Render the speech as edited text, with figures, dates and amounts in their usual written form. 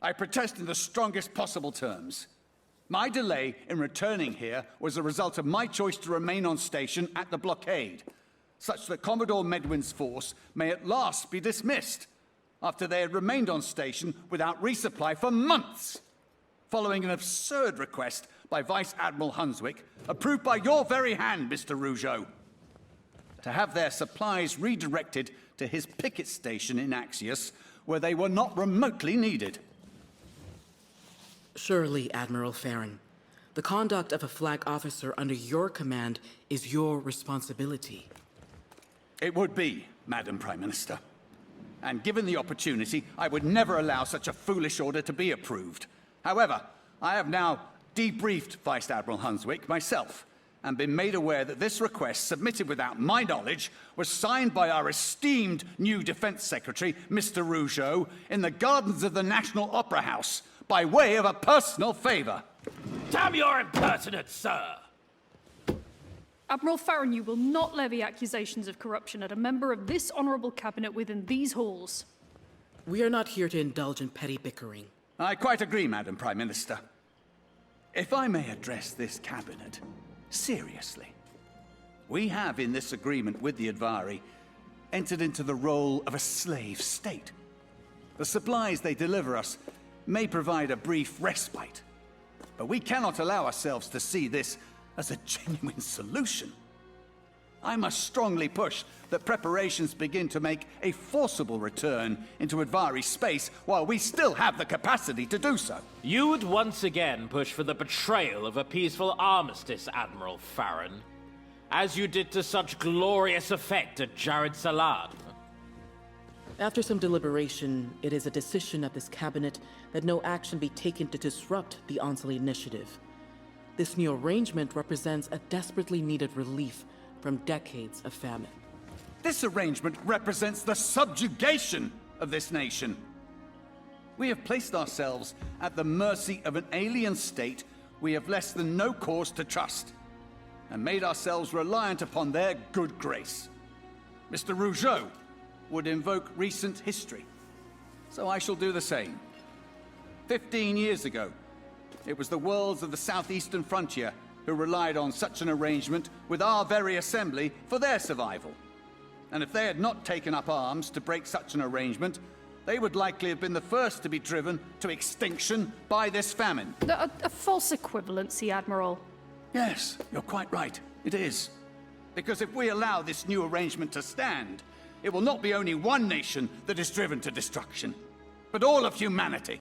I protest in the strongest possible terms. My delay in returning here was a result of my choice to remain on station at the blockade, such that Commodore Medwin's force may at last be dismissed, after they had remained on station without resupply for months, following an absurd request by Vice Admiral Hunswick, approved by your very hand, Mr. Rougeau, to have their supplies redirected to his picket station in Axios, where they were not remotely needed. Surely, Admiral Farren. The conduct of a flag officer under your command is your responsibility. It would be, Madam Prime Minister. And given the opportunity, I would never allow such a foolish order to be approved. However, I have now debriefed Vice Admiral Hunswick myself, and been made aware that this request, submitted without my knowledge, was signed by our esteemed new Defense Secretary, Mr. Rougeau, in the gardens of the National Opera House, by way of a personal favor. Damn your impertinence, sir! Admiral Farren, you will not levy accusations of corruption at a member of this honourable cabinet within these halls. We are not here to indulge in petty bickering. I quite agree, Madam Prime Minister. If I may address this cabinet seriously, we have in this agreement with the Advari entered into the role of a slave state. The supplies they deliver us may provide a brief respite, but we cannot allow ourselves to see this as a genuine solution. I must strongly push that preparations begin to make a forcible return into Advari space while we still have the capacity to do so. You would once again push for the betrayal of a peaceful armistice, Admiral Farren, as you did to such glorious effect at Jared Salad. After some deliberation, it is a decision of this cabinet that no action be taken to disrupt the Onslow initiative. This new arrangement represents a desperately needed relief from decades of famine. This arrangement represents the subjugation of this nation. We have placed ourselves at the mercy of an alien state we have less than no cause to trust, and made ourselves reliant upon their good grace. Mr. Rougeau would invoke recent history, so I shall do the same. 15 years ago, it was the worlds of the southeastern frontier who relied on such an arrangement with our very assembly for their survival. And if they had not taken up arms to break such an arrangement, they would likely have been the first to be driven to extinction by this famine. A false equivalency, Admiral. Yes, you're quite right. It is. Because if we allow this new arrangement to stand, it will not be only one nation that is driven to destruction, but all of humanity.